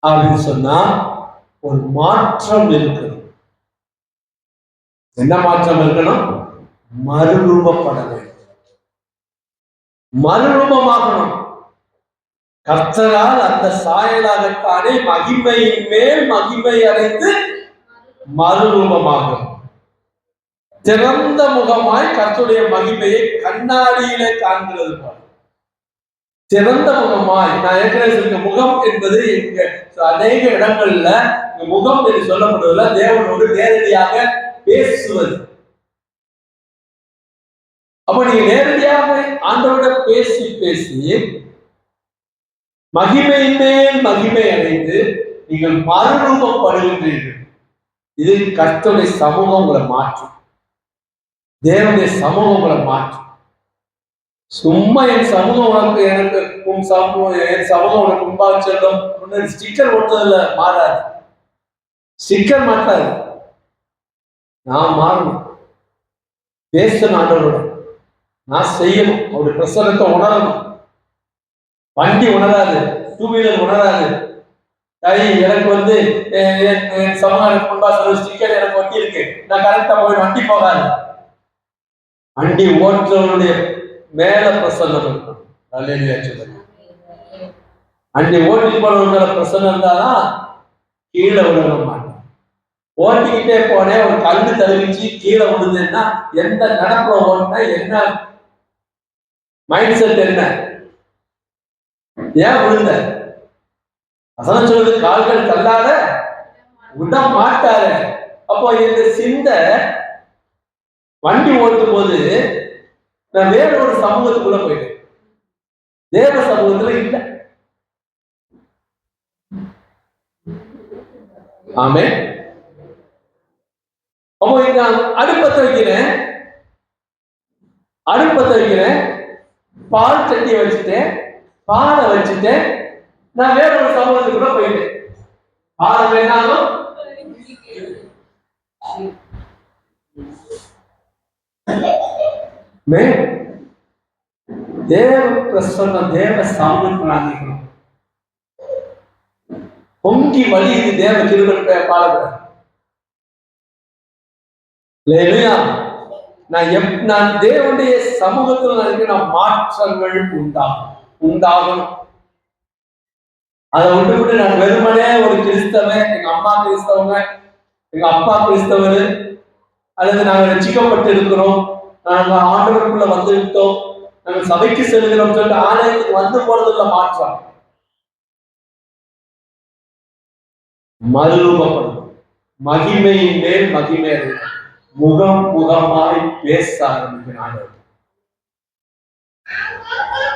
அப்படின்னு சொன்னா ஒரு மாற்றம் இருக்குது. என்ன மாற்றம் இருக்கணும்? மறுரூபப்பட வேண்டும். மறுரூபமாகணும். கர்த்தரால் அந்த சாயலாகத்தானே மகிமையின் மேல் மகிமை அடைந்து மறுரூபமாகும். திறந்த முகமாய் கர்த்தருடைய மகிமையை கண்ணாடியிலே காண்கிறது போல. திறந்த முகமாய், நான் ஏற்கனவே சொல்லிய முகம் என்பது இங்க அநேக இடங்கள்ல முகம் என்று சொல்லப்படுவதில்ல, தேவனோடு நேரடியாக பேசுவது. அப்ப நீங்க நேரடியாக ஆண்டவரோட பேசி பேசி மகிமையின் மேல் மகிமை அடைந்து நீங்கள் மறுரூபப்படுகின்றீர்கள். இது கர்த்தருடைய சமூகம் உங்களை மாற்றும். தேவனுடைய சமூகம் உங்களை மாற்றும். சும்மா என் சமூகம் உனக்கு, எனக்கு உன் சமூகம், என் சமூகம் உனக்கு முன்பாக செல்லும் அப்படின்னு ஸ்டிக்கர் ஒட்டுறதுல மாறாது. ஸ்டிக்கர் மாற்றாது. நான் மாறணும், பேசணும் ஆண்டவரோட, நான் செய்யணும், அவருடைய பிரசன்னத்தை உணரணும். வண்டி உணராது, டூ வீலர் உணராது. எனக்கு என் சமூகம் முன்பாக ஸ்டிக்கர் எனக்கு வண்டி இருக்கு, நான் கரெக்டா போய் வண்டி போகாது. வண்டி ஓட்டுறவருடைய மேல பிரசன்னம் இருக்கும். வண்டி ஓட்டி போறவங்க மேல பிரசன்னம் இருந்தாதான் கீழே விழுக மாட்டேன். ஓட்டிக்கிட்டே போனேன், ஒரு கல்லு தருவிச்சு கீழே விழுதுன்னா எந்த நடப்புல ஓட்டினா என்ன மைண்ட் செட், என்ன ஏன் விழுந்த? அதான் சொல்றது, கால்கள் தள்ளாத விட மாட்டாத. அப்போ இந்த சிந்த வண்டி ஓட்டும் போது நான் வேற ஒரு சமூகத்துக்குள்ள போயிட்டேன், தேவ சமூகத்துல இல்லை. ஆமே. அப்போ நான் அடுப்பத்தை வைக்கிறேன், பால் சட்டியை வச்சுட்டேன், பாலை வச்சுட்டேன், நான் வேற ஒரு சமூகத்துக்குள்ள போயிட்டேன். பாலை வேணாலும் தேவ பிரசன்னம், தேவ சமூகத்தில் பொங்கி வழி, இது தேவ கிருபை பாடப்பட. நான் தேவனுடைய சமூகத்தில் நான் மாற்றங்கள் உண்டாகணும். அதை விட்டு நான் வெறுமனே ஒரு கிறிஸ்தவன், எங்க அம்மா கிறிஸ்தவங்க, எங்க அப்பா கிறிஸ்தவர், அல்லது நாங்கள் ரட்சிக்கப்பட்டு இருக்கிறோம், நாங்கள் ஆண்டவருக்குள்ள வந்து விட்டோம், நாங்கள் சபைக்கு செல்கிறோம் சொல்லிட்டு ஆலயத்துக்கு வந்து போறதுல மாற்றம். மறுரூபப்படும், மகிமையின் மேல் மகிமை, முகமாய் பேச ஆரம்பிக்கிறாங்க.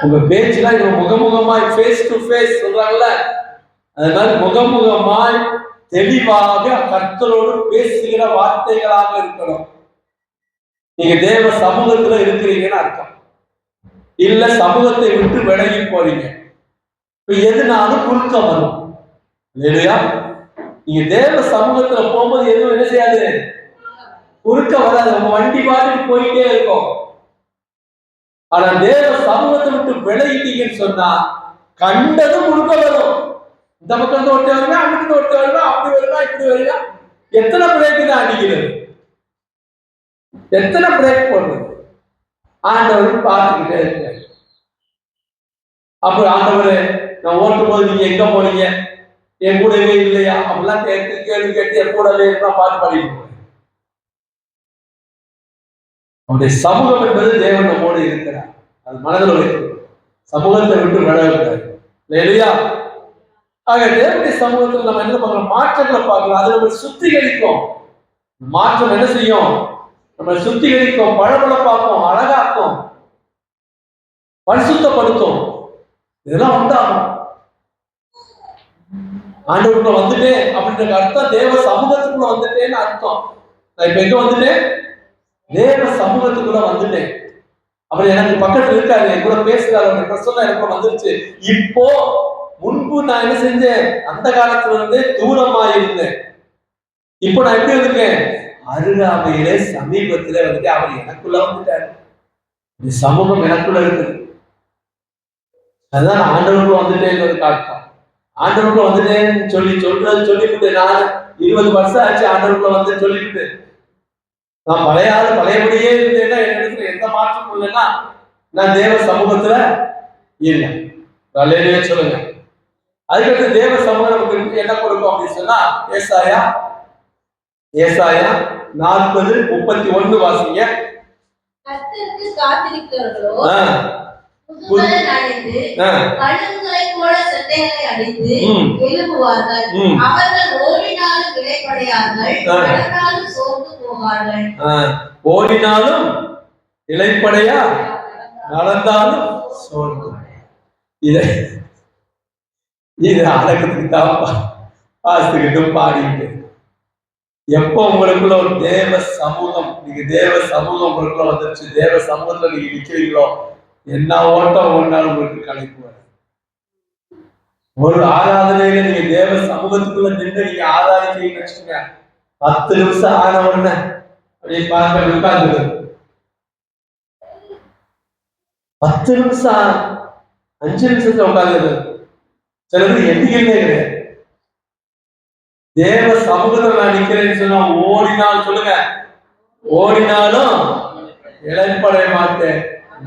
உங்க பேச்சுலாம் இவங்க முகமுகமாய் ஃபேஸ் டு ஃபேஸ் சொல்றாங்கல்ல, அதனால முகமுகமாய் தெளிவாக கர்த்தரோடு பேசுகிற வார்த்தைகளாக இருக்கணும். நீங்க தேவ சமூகத்துல இருக்கிறீங்கன்னு அர்த்தம். இல்ல சமூகத்தை விட்டு விலகி போறீங்க, இப்ப எதுனாலும் குறுக்க வரும் இல்லையா? நீங்க தேவ சமூகத்துல போகும்போது எதுவும் என்ன செய்யாது, குறுக்க வராது. நம்ம வண்டி பாட்டுக்கு போயிட்டே இருக்கும். ஆனா தேவ சமூகத்தை விட்டு விலகிட்டீங்கன்னு சொன்னா கண்டதும் குறுக்க வரும். இந்த பக்கம் ஒட்டி வருவா, அங்கிட்டு ஒட்டி வருவா, அப்படி வருவா, இப்படி வருவா. எத்தனை பிரேக் தான் அடிக்கிறது, எத்தனை பிரேக் போடுறது? ஆண்டவர் பார்த்துக்கிட்டே இருக்க. அப்ப ஆண்டவரே, நான் ஓட்டும் போது நீங்க எங்க போறீங்க, என் கூடவே இல்லையா அப்படிலாம் கேள்வி கேட்டு என் கூடவே இருந்தா பாட்டு பாடிட்டு போறேன். அவருடைய சமூகம் என்பது தேவன் நம்மோடு இருக்கிறார். அது மனதில் வைக்கணும். சமூகத்தை விட்டு விலகக்கூடாது இல்லையா? ஆக தேவனுடைய சமூகத்தில் நம்ம என்ன பார்க்கலாம், மாற்றங்களை பார்க்கலாம். அது நம்ம சுத்திகரிக்கும். மாற்றம் என்ன செய்யும், நம்ம சுத்திகரிக்கும், பளபளப்பாக்கும், அழகாக்கும், பரிசுத்தப்படுத்தும். இதெல்லாம் உண்டாகும். ஆண்டவருக்குள்ள வந்துட்டேன் அப்படின்ற அர்த்தம் தேவ சமூகத்துக்குள்ள வந்துட்டேன்னு அர்த்தம். நான் இப்ப எங்க வந்துட்டேன், தேவ சமூகத்துக்குள்ள வந்துட்டேன். அப்புறம் எனக்கு பக்கத்துல இருக்காரு, என் கூட பேசுறாரு, பிரச்சனை எனக்கு வந்துருச்சு. இப்போ முன்பு நான் என்ன செஞ்சேன், அந்த காலத்துல இருந்து தூரமா இருந்தேன். இப்போ நான் எப்படி வந்திருக்கேன், அருகாமையிலே சமீபத்துல வந்துட்டு அவர் எனக்குள்ள வந்துட்டாரு. இந்த சமூகம் எனக்குள்ள இருக்குது. அதுதான் ஆண்டவருக்குள்ள வந்துட்டேன்னு அர்த்தம். ஆண்டவருக்குள்ள வந்துட்டேன்னு சொல்லிவிட்டு நான் 20 வருஷம் ஆச்சு ஆண்டவருக்குள்ள வந்து சொல்லிவிட்டு நான் பழையபடியே இருந்தேன்னா என்னிடத்துல எந்த மாற்றமும் இல்லைன்னா நான் தேவ சமூகத்துல இல்லை. அல்லேலூயா சொல்லுங்க. அதுக்கடுத்து தேவ சமூகம் நமக்கு என்ன கொடுக்கும் அப்படின்னு சொன்னா ஏசாயா 40:31 வாசிங்க. கர்த்தருக்கு காத்திருக்கிறவர்களோ புதுபலன் அடைந்து கழுகுகளைப் போல சட்டைகளை அடித்து எழும்புவார்கள். அவர்கள் ஓடினாலும் இளைப்படையார்கள், நடந்தாலும் சோர்ந்து போவார்கள். ஓடினாலும் இளைப்படையா, நடந்தாலும் சோர்ந்து. இது அடக்கத்துக்கு தான் வாசிக்கிட்டு பாடிட்டு. எப்போ உங்களுக்குள்ள ஒரு தேவ சமூகம், நீங்க தேவ சமூகம் உங்களுக்குள்ள வந்துருச்சு, தேவ சமூகத்துல நீங்க நிக்கிறீங்களோ, என்ன ஓட்டம் ஓடினாலும் உங்களுக்கு களைப்பு வரும். ஒரு ஆராதனையில நீங்க தேவ சமூகத்துக்குள்ள நின்று நீங்க ஆராதிக்கிறீங்கன்னு வச்சுக்கோங்க, 10 நிமிஷம் ஆன உடனே அப்படியே பார்க்க உட்கார்ந்து 10 நிமிஷம் 5 நிமிஷத்துல உட்கார்ந்து சில பேர் எண்ணிக்கையே கிடையாது. தேவ சமூகத்தில் நான் நிக்கிறேன்னு சொன்னா ஓடினாலும் சொல்லுங்க, ஓடினாலும் இளைப்படைய மாட்டேன்,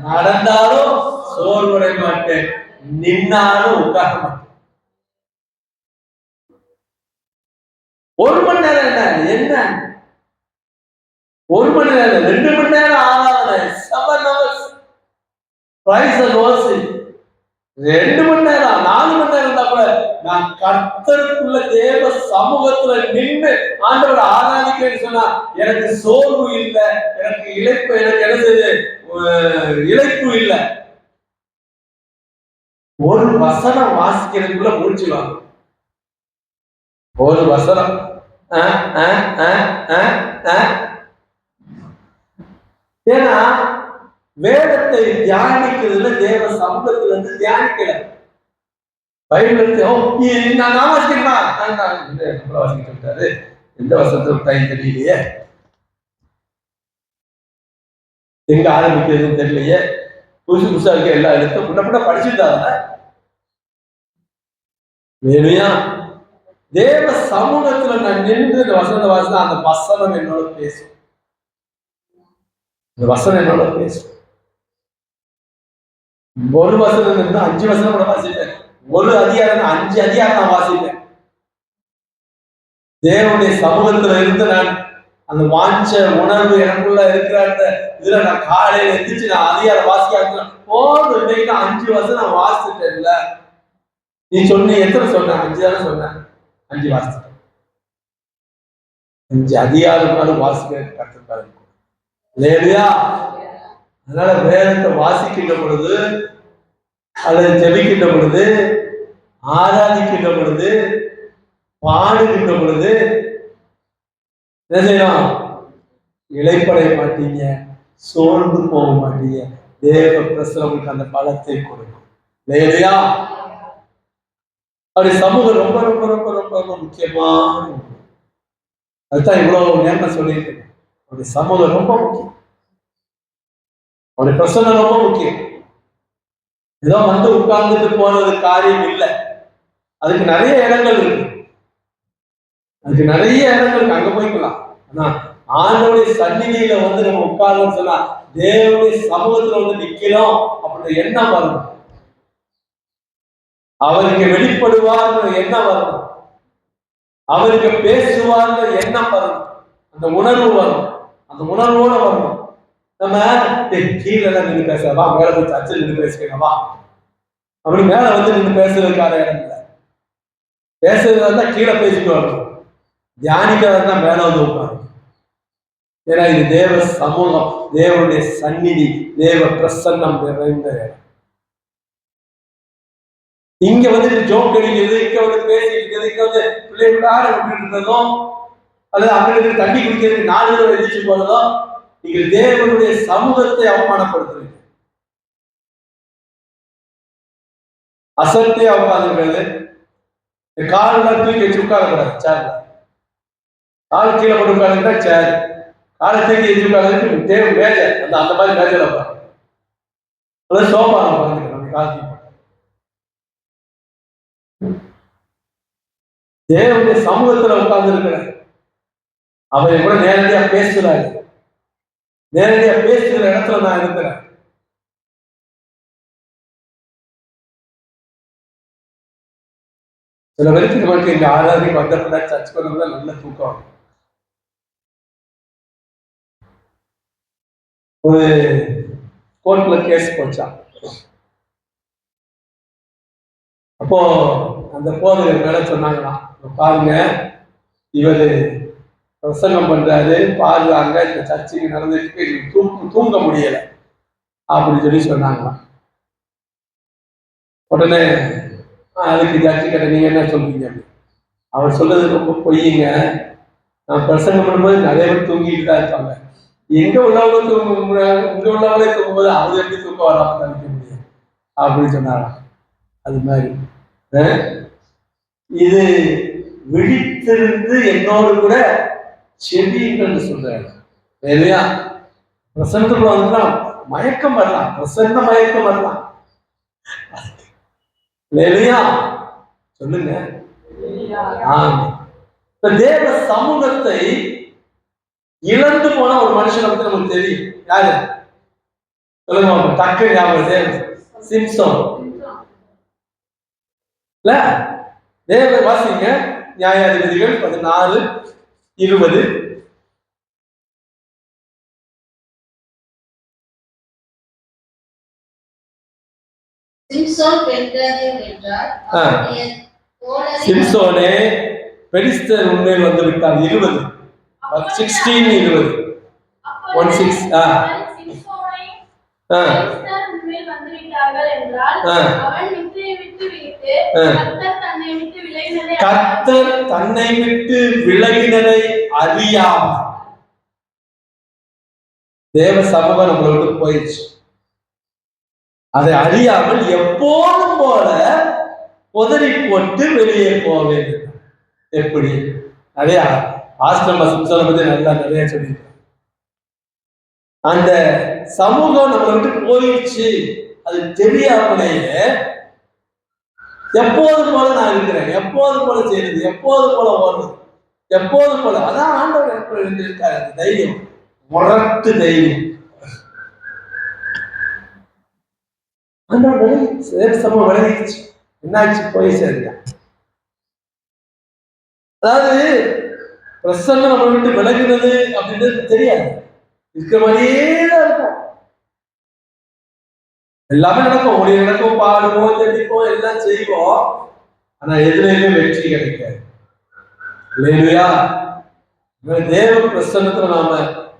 நடந்தாலும் சோர்வடைய மாட்டேன், நின்னாலும் உட்கார மாட்டேன். 1 மணி நேரம் என்ன 1 மணி நேரம் 2 மணி நேரம் ஆராதனை 7 hours பிரைஸ் அண்ட் வர்ஷிப், 2 மணி நேரம் 4 மணி நேரம் இருந்தா கூட நான் கர்த்தருக்குள்ள தேவ சமூகத்துல நின்று ஆண்டவரை ஆராதிக்கிறேன்னு சொன்னா எனக்கு சோர்வு இல்லை, எனக்கு இழைப்பு, எனக்கு என்ன செய்யுது இழைப்பு இல்லை. ஒரு வசனம் வாசிக்கிறதுக்குள்ள முடிச்சுவாங்க. ஒரு வசனம் ஏன்னா வேதத்தை தியானிக்கிறதுல தேவ சமூகத்துல இருந்து தியானிக்கல. பைபிள் நான் வாசிக்கிட்டாரு, எந்த வசனத்தை விட்டாங்க தெரியலையே, எங்க ஆரம்பிக்கிறதுன்னு தெரியலையே, புதுசா இருக்க எல்லா எழுத்தும் முன்ன படிச்சுட்டாங்க. வேணுயா தேவ சமூகத்துல நான் நின்று இந்த வசனத்தை வாசினா அந்த வசனம் என்னோட பேசும், இந்த வசனம் என்னோட பேசும். ஒரு வசனம் இருந்து 5 வசனம் கூட வாசிப்பேன், ஒரு அதிகாரம் 5 அதிகாரம் நான் வாசிப்பேன். தேவனுடைய சமூகத்துல இருந்து நான் அந்த வாஞ்ச உணர்வு எனக்குள்ள இருக்கிற அந்த இதுல நான் காலையில எந்திரிச்சு நான் அதிகாரம் வாசிக்க போதும். இன்னைக்கு 5 வசனம் வாசிட்டேன்ல. நீ சொன்ன எத்தனை சொன்ன? 5 தானே சொன்னேன். 5 வாசிட்டேன். 5 அதிகாரம் வாசிக்க கற்றுப்பாரு. இல்லையா? அதனால வேதத்தை வாசிக்கின்ற பொழுது, அல்லது ஜெபிக்கின்ற பொழுது, ஆராதிக்கின்ற பொழுது, பாடுகின்ற பொழுது என்ன செய்யணும்? இளைப்படைய மாட்டீங்க, சோர்ந்து போக மாட்டீங்க. தேவ பிரசனம் உங்களுக்கு அந்த பலத்தை கொடுக்கும். இல்லையா? அப்படி சமூகம் ரொம்ப ரொம்ப ரொம்ப ரொம்ப ரொம்ப முக்கியமான, அதுதான் இவ்வளவு நேரம் சொல்லிட்டு இருக்கேன். அவருடைய சமூகம் ரொம்ப முக்கியம், அவருடைய பிரசனம் ரொம்ப முக்கியம். ஏதோ வந்து உட்கார்ந்துட்டு போனது காரியம் இல்லை. அதுக்கு நிறைய இடங்கள் இருக்கு, அதுக்கு நிறைய இடங்களுக்கு அங்க போய்க்கலாம். ஆனா ஆண்டவருடைய சந்நிதியில வந்து நம்ம உட்கார்ந்து சொன்னா, தேவனுடைய சமூகத்துல வந்து நிக்கிறோம் அப்படின்ற எண்ணம் வரணும். அவருக்கு வெளிப்படுவார்ன்ற எண்ணம் வரணும், அவருக்கு பேசுவார்ன்ற எண்ணம் வரணும், அந்த உணர்வு வரணும், அந்த உணர்வோட வரணும். நம்ம கீழே நின்று பேசவா, மேல போய் சர்ச்சில் நின்று பேசுவா, அப்படி மேல வந்து நின்று பேசுறதுக்கான இடம் இல்லை. பேசுறதா இருந்தா கீழே பேசிட்டு வரணும், தியானிக்கிறதா இருந்தா மேல வந்து உட்காரு. ஏன்னா இது தேவ சமூகம், தேவனுடைய சந்நிதி, தேவ பிரசன்னம் நிறைந்த இடம். இங்க வந்து ஜோக் அடிக்கிறது, இங்க வந்து பேசிட்டு இருக்கிறது, இங்க வந்து பிள்ளைகளாக விட்டுட்டு இருந்ததோ, அல்லது அவங்களுக்கு தண்ணி குடிக்கிறதுக்கு 4 தடவை எதிர்த்து போனதோ, நீங்கள் தேவனுடைய சமூகத்தை அவமானப்படுத்துறீங்க. அசத்தையா உட்கார்ந்துருக்கிறது, காலெல்லாம் தூக்கி வச்சு உட்காரக்கூடாது. சேர்ல கால் கீழே போட்டு உட்கார்ந்துட்டா சேர், காலை தூக்கி வச்சு உட்கார்ந்து தேவை மேஜர், அந்த மாதிரி மேஜர் உட்காரு, அதாவது சோஃபா உட்காந்துக்கிறோம். கால் தேவனுடைய சமூகத்துல உட்கார்ந்து இருக்கிற அவரை கூட நேரடியா பேசுறாரு, நேரடியா பேசுகிற இடத்துல நான் இருக்கிறேன். சில பேருக்கு நமக்கு இங்க 6:30 வந்தப்பட சர்ச் பண்ணல நல்ல தூக்கம் வரும். ஒரு கோர்ட்ல கேஸ் போச்சான். அப்போ அந்த போதகர் மேல சொன்னாங்களாம், பாருங்க இவரு பிரசங்கம் பண்றாரு, பாருங்க இந்த சர்ச்சைக்கு நடந்துட்டு தூங்க முடியல அப்படின்னு சொல்லி சொன்னாங்களாம். உடனே அதுக்கு ஜட்ஜி கிட்ட நீங்க என்ன சொல்றீங்க? அவர் சொல்றது ரொம்ப பொய்யுங்க. நான் பிரசங்கம் பண்ணும்போது நிறைய பேர் தூங்கிட்டு தான் இருப்பாங்க. எங்க உள்ளவங்க இங்க உள்ளவங்களே தூங்கும்போது அவங்க எப்படி தூக்க வராம தவிக்க முடியும் அப்படின்னு சொன்னாராம். அது மாதிரி இது விழித்திருந்து என்னோடு கூட செவின்னு சொல்றாரு இல்லையா? பிரசன்னத்துக்குள்ள வந்துதான் மயக்கம் வரலாம், பிரசன்ன மயக்கம் வரலாம் இல்லையா? சொல்லுங்க. இப்ப தேவ சமூகத்தை இழந்து போன ஒரு மனுஷனை பத்தி நமக்கு தெரியும். யாரு சொல்லுங்க, டக்கு ஞாபகம். சிம்சோன் இல்ல? தேவ வாசிங்க நியாயாதிபதிகள் 14:20. சிம்சோனே பெலிஸ்தர் உண்மையில் வந்து விட்டார். 20 16:20 கர்த்தர் தன்னை விட்டு விலகினதை அறியாமல் தேவ சமூகம் நம்மளை விட்டு போயிடுச்சு. அதை அறியாமல் எப்போதும் போல உதறி போட்டு வெளியே போக வேண்டும். எப்படி? நிறைய ஆசிரம சிம்சோனை பத்தி நல்லா நிறைய சொல்லியிருக்கேன். அந்த சமூகம் நம்மளை விட்டு போயிடுச்சு, அது தெரியாமலேயே எப்போதும் போல நான் இருக்கிறேன், எப்போதும் போல செய்யுது, எப்போதும் போல ஓடுது, எப்போதும் போல. அதான் ஆண்டவர் எனக்கு இருந்திருக்காரு. அந்த தைரியம், முரட்டு தைரியம். ஆண்டவர் விலகி சமூகம் விலகிடுச்சு. என்னாச்சு? போய் சேருங்க. அதாவது பிரசங்கம் நம்ம விட்டு விலகினது அப்படின்றது தெரியாது, இருக்கிற மாதிரியே தான் இருக்கும். எல்லாமே நடக்கும், ஒளி நடக்கும், பாடுவோம், ஜெபிப்போம், எல்லாம் செய்வோம். ஆனா எதுலையுமே வெற்றி கிடைக்காது. இல்லையா? தேவ பிரசன்னத்துல நாம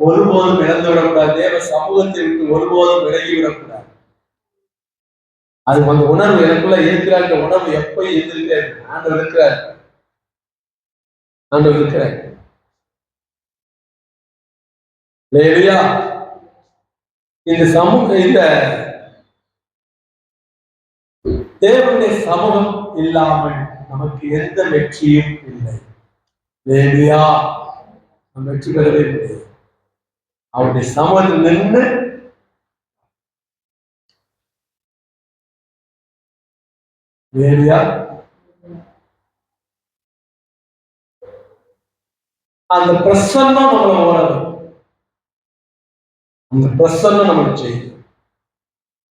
ஒருபோதும் இழந்து விடக்கூடாது. தேவ சமூகத்தை விட்டு ஒருபோதும் விலகி விடக்கூடாது. அது அந்த உணர்வு எனக்குள்ள இருக்கிறார். இந்த உணர்வு எப்பயும் இருந்துகிட்டே இருக்கு. ஆண்டவர் இருக்கிறார், ஆண்டவர் இருக்கிறார். இல்லையா? இந்த சமூகம், இந்த தேவனுடைய சமூகம் இல்லாமல் நமக்கு எந்த வெற்றியும் இல்லை. இல்லையா? நம்ம வெற்றி பெறவே முடியாது. அவருடைய சமூகத்தில் நின்று அந்த பிரசன்னம் நம்மளை ஓடணும். அந்த பிரசன்னம் நம்மளுக்கு செய்யும்.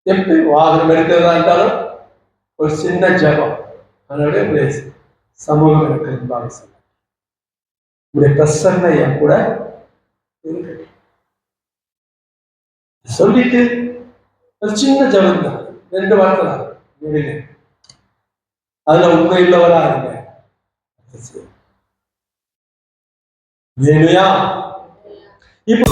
எப்படி வாகனம் எடுக்கிறதா இருந்தாலும் ஒரு சின்ன ஜபம், அதனுடைய சமூகம் இருக்கிறது. உடைய பிரசன்ன என் கூட சொல்லிட்டு ஒரு சின்ன ஜபம் தான், 2 வார்த்தை தான். அதுல உண்மை இல்லவரா இருங்க. இப்போ